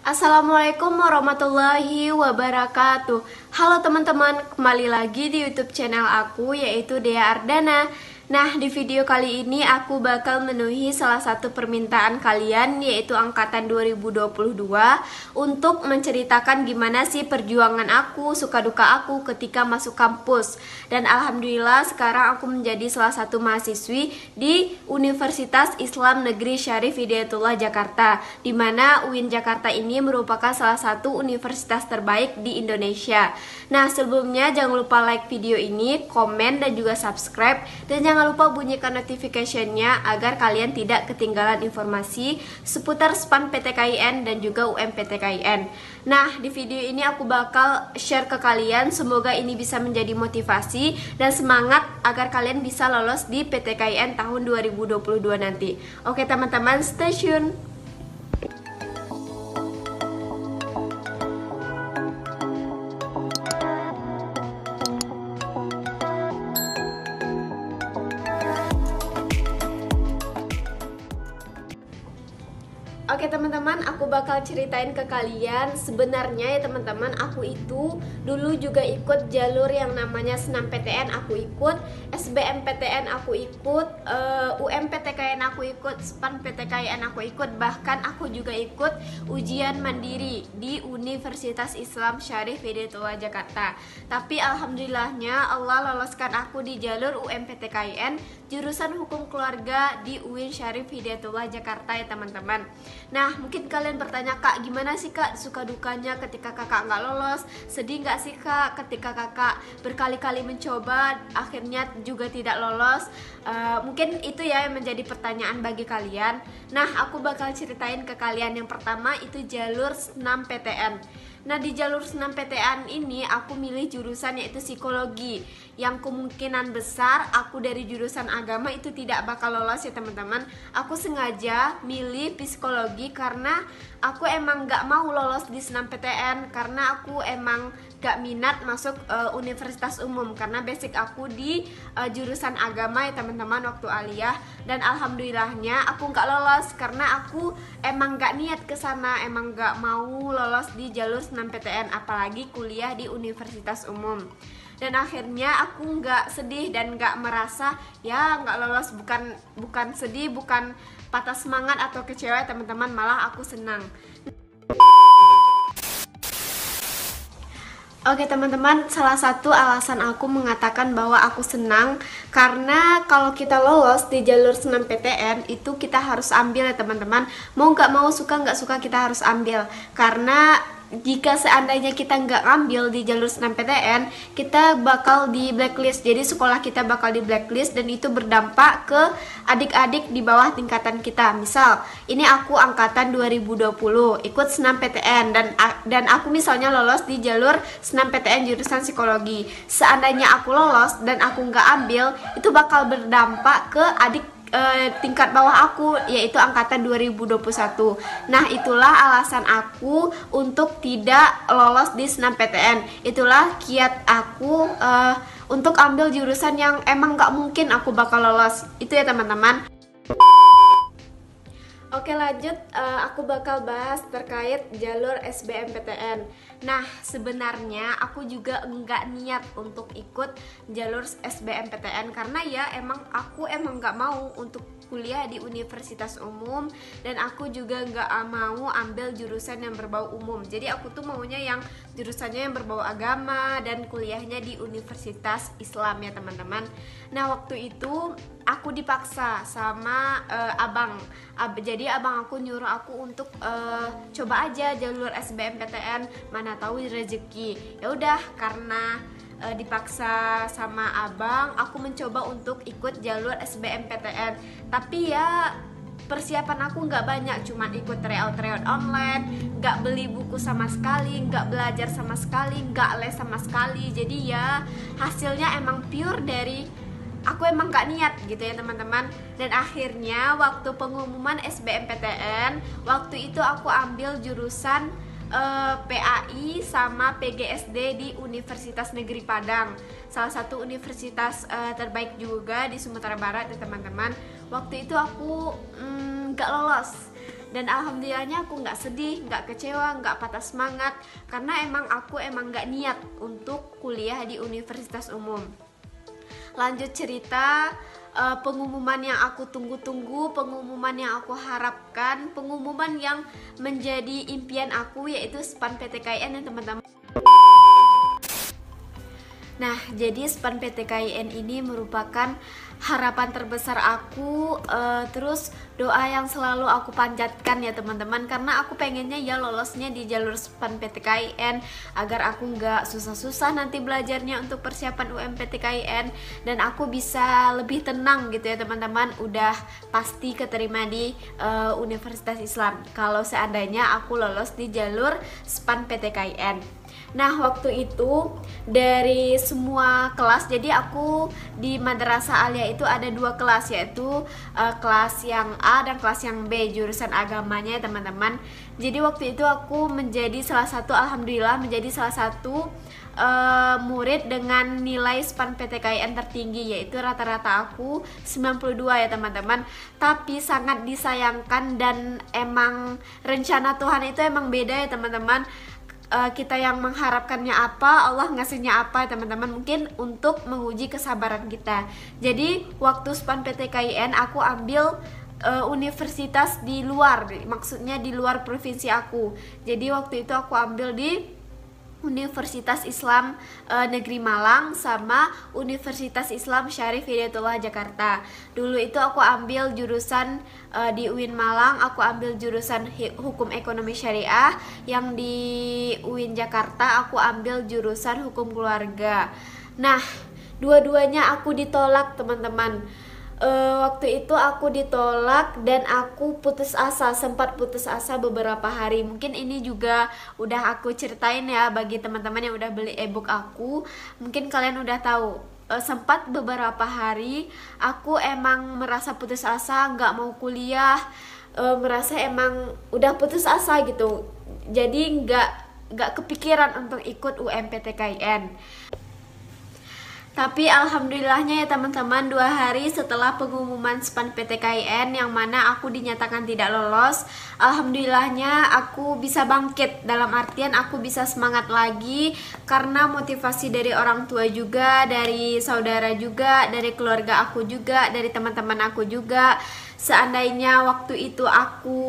Assalamualaikum warahmatullahi wabarakatuh. Halo teman-teman, kembali lagi di YouTube channel aku yaitu Dea Ardana. Nah, di video kali ini aku bakal memenuhi salah satu permintaan kalian yaitu angkatan 2022 untuk menceritakan gimana sih perjuangan aku, suka duka aku ketika masuk kampus. Dan alhamdulillah sekarang aku menjadi salah satu mahasiswi di Universitas Islam Negeri Syarif Hidayatullah Jakarta, di mana UIN Jakarta ini merupakan salah satu universitas terbaik di Indonesia. Nah, sebelumnya jangan lupa like video ini, komen dan juga subscribe, dan jangan lupa bunyikan notification-nya agar kalian tidak ketinggalan informasi seputar SPAN PTKIN dan juga UMPTKIN. Nah, di video ini aku bakal share ke kalian, semoga ini bisa menjadi motivasi dan semangat agar kalian bisa lolos di PTKIN tahun 2022 nanti. Oke teman-teman, stay tune. Oke teman-teman, aku bakal ceritain ke kalian. Sebenarnya ya teman-teman, aku itu dulu juga ikut jalur yang namanya SNMPTN aku ikut, SBMPTN aku ikut, UMPTKIN aku ikut, SPAN PTKIN aku ikut, bahkan aku juga ikut ujian mandiri di Universitas Islam Syarif Hidayatullah Jakarta. Tapi alhamdulillahnya Allah loloskan aku di jalur UMPTKIN jurusan Hukum Keluarga di UIN Syarif Hidayatullah Jakarta ya teman-teman. Nah, mungkin kalian bertanya, Kak, gimana sih Kak suka dukanya ketika kakak nggak lolos? Sedih nggak sih Kak ketika kakak berkali-kali mencoba akhirnya juga tidak lolos? Mungkin itu ya yang menjadi pertanyaan bagi kalian. Nah, aku bakal ceritain ke kalian. Yang pertama itu jalur SNMPTN. Nah, di jalur SNMPTN ini aku milih jurusan yaitu psikologi, yang kemungkinan besar aku dari jurusan agama itu tidak bakal lolos ya teman-teman. Aku sengaja milih psikologi karena aku emang gak mau lolos di SNMPTN, karena aku emang gak minat masuk universitas umum, karena basic aku di jurusan agama ya teman-teman waktu aliyah. Dan alhamdulillahnya aku gak lolos karena aku emang gak niat ke sana, emang gak mau lolos di jalur SNMPTN, apalagi kuliah di universitas umum. Dan akhirnya aku nggak sedih dan nggak merasa ya nggak lolos, bukan sedih, bukan patah semangat atau kecewa teman-teman, malah aku senang. Oke teman-teman, salah satu alasan aku mengatakan bahwa aku senang karena kalau kita lolos di jalur SNMPTN itu kita harus ambil ya teman-teman. Mau nggak mau, suka nggak suka kita harus ambil, karena jika seandainya kita nggak ambil di jalur SNMPTN, kita bakal di blacklist. Jadi sekolah kita bakal di blacklist dan itu berdampak ke adik-adik di bawah tingkatan kita. Misal, ini aku angkatan 2020 ikut SNMPTN dan aku misalnya lolos di jalur SNMPTN jurusan psikologi. Seandainya aku lolos dan aku nggak ambil, itu bakal berdampak ke adik tingkat bawah aku yaitu angkatan 2021. Nah, itulah alasan aku untuk tidak lolos di SNMPTN. Itulah kiat aku untuk ambil jurusan yang emang gak mungkin aku bakal lolos. Itu ya teman-teman. Oke lanjut, aku bakal bahas terkait jalur SBMPTN. Nah, sebenarnya aku juga enggak niat untuk ikut jalur SBMPTN karena ya aku emang nggak mau untuk kuliah di universitas umum, dan aku juga nggak mau ambil jurusan yang berbau umum. Jadi aku tuh maunya yang jurusannya yang berbau agama dan kuliahnya di universitas Islam ya teman-teman. Nah, waktu itu aku dipaksa sama abang. Jadi abang aku nyuruh aku untuk coba aja jalur SBMPTN, mana tahu rezeki. Ya udah, karena dipaksa sama abang, aku mencoba untuk ikut jalur SBMPTN. Tapi ya persiapan aku nggak banyak, cuman ikut tryout online, nggak beli buku sama sekali, nggak belajar sama sekali, nggak les sama sekali. Jadi ya hasilnya emang pure dari aku emang gak niat gitu ya teman-teman. Dan akhirnya waktu pengumuman SBMPTN, waktu itu aku ambil jurusan PAI sama PGSD di Universitas Negeri Padang, salah satu universitas terbaik juga di Sumatera Barat ya teman-teman. Waktu itu aku gak lolos. Dan alhamdulillahnya aku nggak sedih, nggak kecewa, nggak patah semangat, karena aku emang nggak niat untuk kuliah di universitas umum. Lanjut cerita, pengumuman yang aku tunggu-tunggu, pengumuman yang aku harapkan, pengumuman yang menjadi impian aku, yaitu SPAN PTKIN ya teman-teman. Nah, jadi SPAN PTKIN ini merupakan harapan terbesar aku, terus doa yang selalu aku panjatkan ya teman-teman, karena aku pengennya ya lolosnya di jalur SPAN PTKIN agar aku nggak susah-susah nanti belajarnya untuk persiapan UMPTKIN, dan aku bisa lebih tenang gitu ya teman-teman, udah pasti keterima di Universitas Islam kalau seandainya aku lolos di jalur SPAN PTKIN. Nah, waktu itu dari semua kelas, jadi aku di Madrasah Alia itu ada 2 kelas, yaitu kelas yang A dan kelas yang B, jurusan agamanya ya teman-teman. Jadi waktu itu aku menjadi salah satu, alhamdulillah menjadi salah satu murid dengan nilai SPAN PTKIN tertinggi, yaitu rata-rata aku 92 ya teman-teman. Tapi sangat disayangkan, dan emang rencana Tuhan itu emang beda ya teman-teman. Kita yang mengharapkannya apa, Allah ngasihnya apa ya teman-teman, mungkin untuk menguji kesabaran kita. Jadi waktu SPAN PTKIN aku ambil universitas di luar, maksudnya di luar provinsi aku. Jadi waktu itu aku ambil di Universitas Islam Negeri Malang sama Universitas Islam Syarif Hidayatullah Jakarta. Dulu itu aku ambil jurusan di UIN Malang, aku ambil jurusan Hukum Ekonomi Syariah. Yang di UIN Jakarta aku ambil jurusan Hukum Keluarga. Nah, dua-duanya aku ditolak teman-teman. Waktu itu aku ditolak dan aku putus asa, sempat putus asa beberapa hari. Mungkin ini juga udah aku ceritain ya bagi teman-teman yang udah beli ebook aku. Mungkin kalian udah tahu, sempat beberapa hari aku emang merasa putus asa, nggak mau kuliah, merasa emang udah putus asa gitu. Jadi nggak kepikiran untuk ikut UMPTKIN. Tapi alhamdulillahnya ya teman-teman, 2 hari setelah pengumuman SPAN PTKIN yang mana aku dinyatakan tidak lolos, alhamdulillahnya aku bisa bangkit, dalam artian aku bisa semangat lagi karena motivasi dari orang tua juga, dari saudara juga, dari keluarga aku juga, dari teman-teman aku juga. Seandainya waktu itu aku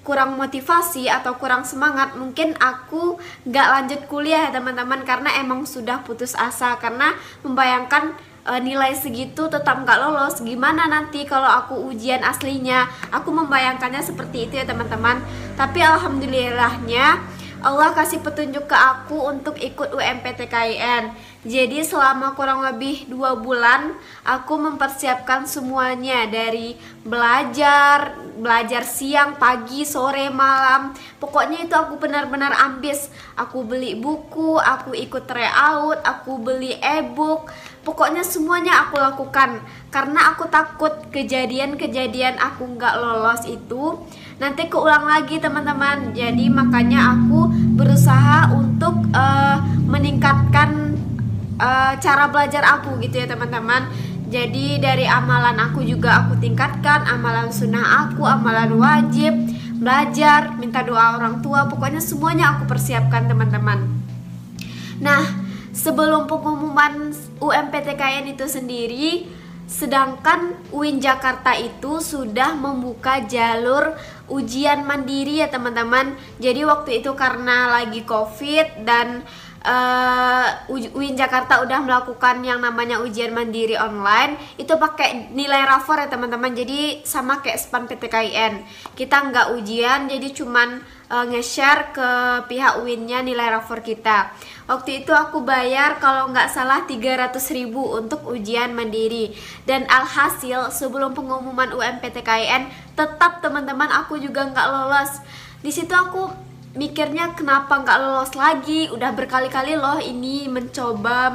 kurang motivasi atau kurang semangat, mungkin aku gak lanjut kuliah ya teman-teman, karena emang sudah putus asa, karena membayangkan nilai segitu tetap gak lolos, gimana nanti kalau aku ujian aslinya. Aku membayangkannya seperti itu ya teman-teman. Tapi alhamdulillahnya Allah kasih petunjuk ke aku untuk ikut UMPTKIN. Jadi selama kurang lebih 2 bulan aku mempersiapkan semuanya, dari belajar siang, pagi, sore, malam. Pokoknya itu aku benar-benar ambis. Aku beli buku, aku ikut tryout, aku beli ebook. Pokoknya semuanya aku lakukan karena aku takut kejadian-kejadian aku nggak lolos itu nanti keulang lagi teman-teman. Jadi makanya aku berusaha untuk meningkatkan cara belajar aku gitu ya teman-teman. Jadi dari amalan aku juga aku tingkatkan, amalan sunnah aku, amalan wajib, belajar, minta doa orang tua, pokoknya semuanya aku persiapkan teman-teman. Nah, sebelum pengumuman UMPTKIN itu sendiri, sedangkan UIN Jakarta itu sudah membuka jalur ujian mandiri ya teman-teman. Jadi waktu itu karena lagi COVID dan UIN Jakarta udah melakukan yang namanya ujian mandiri online, itu pakai nilai rapor ya teman-teman. Jadi sama kayak SPAN PTKIN, kita nggak ujian, jadi cuman nge-share ke pihak UIN-nya nilai rapor kita. Waktu itu aku bayar kalau nggak salah 300.000 untuk ujian mandiri. Dan alhasil sebelum pengumuman UMPTKIN tetap teman-teman aku juga nggak lolos. Di situ aku mikirnya kenapa nggak lolos lagi, udah berkali-kali loh ini mencoba,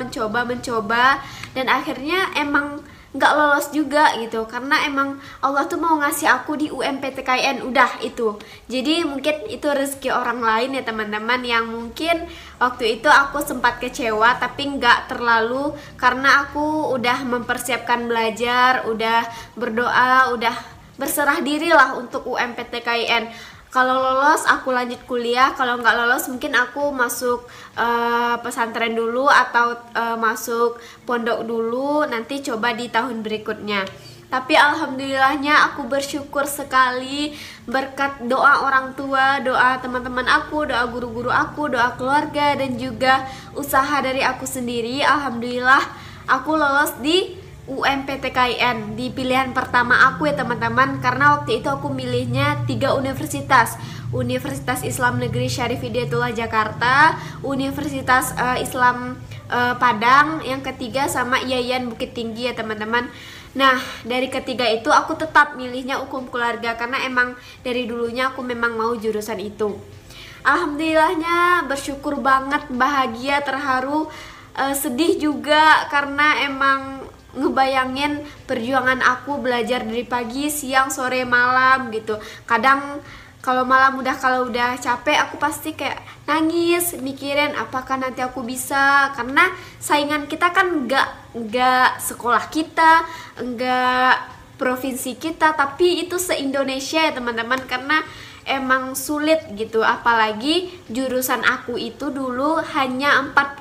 dan akhirnya emang nggak lolos juga gitu, karena emang Allah tuh mau ngasih aku di UMPTKIN, udah itu. Jadi mungkin itu rezeki orang lain ya teman-teman, yang mungkin waktu itu aku sempat kecewa tapi nggak terlalu, karena aku udah mempersiapkan belajar, udah berdoa, udah berserah diri lah untuk UMPTKIN. Kalau lolos aku lanjut kuliah, kalau nggak lolos mungkin aku masuk pesantren dulu atau masuk pondok dulu, nanti coba di tahun berikutnya. Tapi alhamdulillahnya aku bersyukur sekali berkat doa orang tua, doa teman-teman aku, doa guru-guru aku, doa keluarga, dan juga usaha dari aku sendiri. Alhamdulillah aku lolos di UMPTKIN di pilihan pertama aku ya teman-teman, karena waktu itu aku milihnya 3 universitas: Universitas Islam Negeri Syarif Hidayatullah Jakarta, Universitas Islam Padang, yang ketiga sama IAIN Bukit Tinggi ya teman-teman. Nah, dari ketiga itu aku tetap milihnya hukum keluarga karena emang dari dulunya aku memang mau jurusan itu. Alhamdulillahnya bersyukur banget, bahagia, terharu, sedih juga karena emang ngebayangin perjuangan aku belajar dari pagi, siang, sore, malam gitu. Kadang kalau udah capek aku pasti kayak nangis mikirin apakah nanti aku bisa, karena saingan kita kan nggak sekolah kita, nggak provinsi kita, tapi itu se-Indonesia ya teman-teman, karena emang sulit gitu. Apalagi jurusan aku itu dulu hanya 48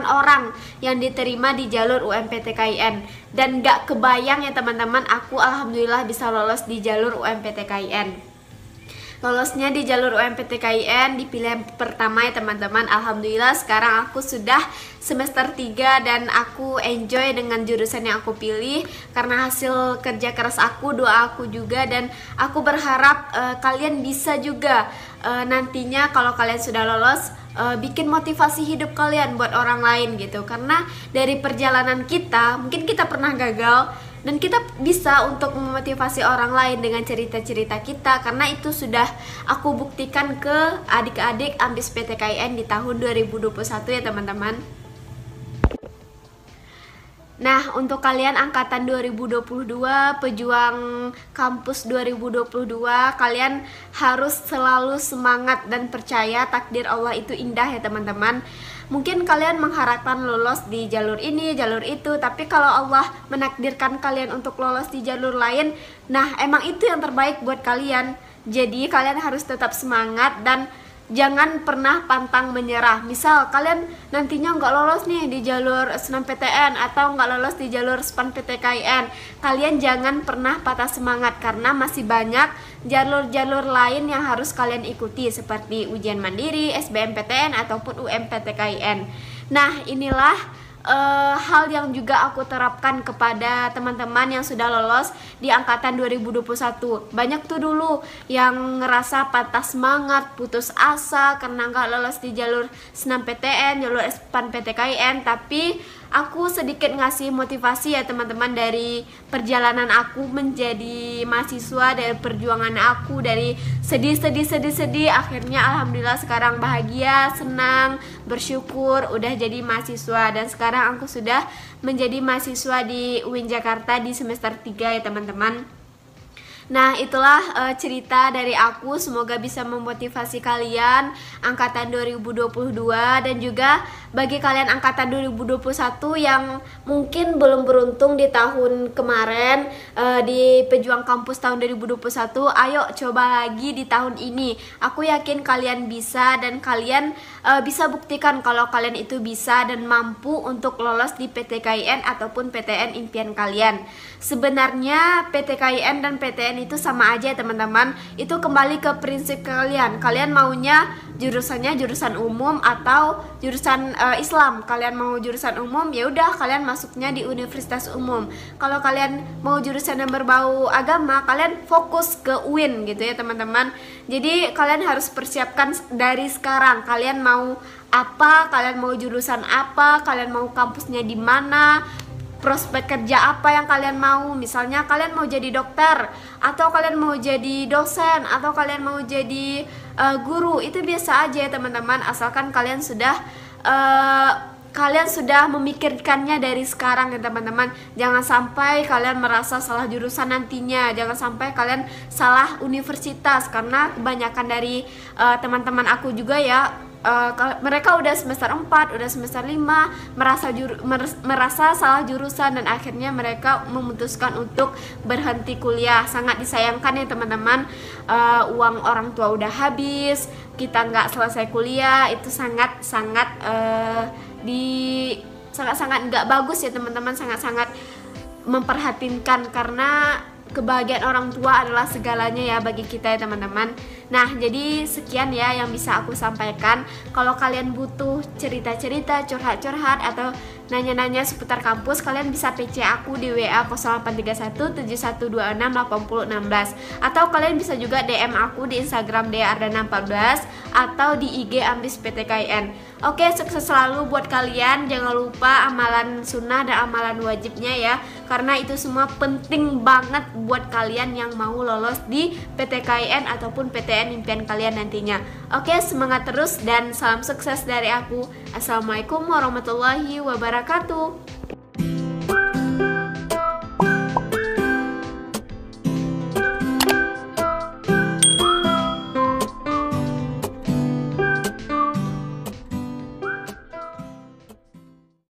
orang yang diterima di jalur UMPTKIN, dan gak kebayang ya teman-teman, aku alhamdulillah bisa lolos di jalur UMPTKIN. Lolosnya di jalur UMPTKIN di pilihan pertama ya teman-teman. Alhamdulillah sekarang aku sudah semester 3 dan aku enjoy dengan jurusan yang aku pilih karena hasil kerja keras aku, doa aku juga, dan aku berharap kalian bisa juga nantinya kalau kalian sudah lolos bikin motivasi hidup kalian buat orang lain gitu. Karena dari perjalanan kita mungkin kita pernah gagal, dan kita bisa untuk memotivasi orang lain dengan cerita-cerita kita, karena itu sudah aku buktikan ke adik-adik ambis PTKIN di tahun 2021 ya teman-teman. Nah, untuk kalian angkatan 2022, pejuang kampus 2022, kalian harus selalu semangat dan percaya takdir Allah itu indah ya teman-teman. Mungkin kalian mengharapkan lolos di jalur ini, jalur itu, tapi kalau Allah menakdirkan kalian untuk lolos di jalur lain, nah emang itu yang terbaik buat kalian. Jadi kalian harus tetap semangat dan jangan pernah pantang menyerah. Misal kalian nantinya nggak lolos nih di jalur SNMPTN atau nggak lolos di jalur SPAN PTKIN, kalian jangan pernah patah semangat karena masih banyak jalur-jalur lain yang harus kalian ikuti seperti ujian mandiri, SBMPTN ataupun UMPTKIN. Nah, inilah hal yang juga aku terapkan kepada teman-teman yang sudah lolos di angkatan 2021. Banyak tuh dulu yang ngerasa patah semangat, putus asa karena nggak lolos di jalur SNMPTN, jalur SPAN PTKIN, tapi aku sedikit ngasih motivasi ya teman-teman dari perjalanan aku menjadi mahasiswa, dari perjuangan aku, dari sedih, akhirnya alhamdulillah sekarang bahagia, senang, bersyukur udah jadi mahasiswa, dan sekarang aku sudah menjadi mahasiswa di UIN Jakarta di semester 3 ya teman-teman. Nah, itulah cerita dari aku, semoga bisa memotivasi kalian angkatan 2022 dan juga bagi kalian angkatan 2021 yang mungkin belum beruntung di tahun kemarin di pejuang kampus tahun 2021, ayo coba lagi di tahun ini. Aku yakin kalian bisa, dan kalian bisa buktikan kalau kalian itu bisa dan mampu untuk lolos di PTKIN ataupun PTN impian kalian. Sebenarnya PTKIN dan PTN itu sama aja ya teman-teman. Itu kembali ke prinsip kalian. Kalian maunya jurusannya jurusan umum atau jurusan Islam. Kalian mau jurusan umum, ya udah kalian masuknya di universitas umum. Kalau kalian mau jurusan yang berbau agama, kalian fokus ke UIN gitu ya teman-teman. Jadi kalian harus persiapkan dari sekarang. Kalian mau apa? Kalian mau jurusan apa? Kalian mau kampusnya di mana? Prospek kerja apa yang kalian mau? Misalnya kalian mau jadi dokter, atau kalian mau jadi dosen, atau kalian mau jadi guru, itu biasa aja ya teman-teman, asalkan kalian sudah memikirkannya dari sekarang ya teman-teman. Jangan sampai kalian merasa salah jurusan nantinya, jangan sampai kalian salah universitas, karena kebanyakan dari teman-teman aku juga ya mereka udah semester 4, udah semester 5, merasa salah jurusan dan akhirnya mereka memutuskan untuk berhenti kuliah. Sangat disayangkan ya teman-teman. Uang orang tua udah habis, kita nggak selesai kuliah, itu sangat nggak bagus ya teman-teman, sangat memperhatinkan, karena kebahagiaan orang tua adalah segalanya ya bagi kita ya teman-teman. Nah, jadi sekian ya yang bisa aku sampaikan. Kalau kalian butuh cerita-cerita, curhat-curhat atau nanya-nanya seputar kampus, kalian bisa PC aku di WA 083171268016, atau kalian bisa juga DM aku di Instagram deardana14 atau di IG Ambis PTKIN. Oke, sukses selalu buat kalian. Jangan lupa amalan sunnah dan amalan wajibnya ya, karena itu semua penting banget buat kalian yang mau lolos di PTKIN ataupun PTN impian kalian nantinya. Oke, semangat terus dan salam sukses dari aku. Assalamualaikum warahmatullahi wabarakatuh.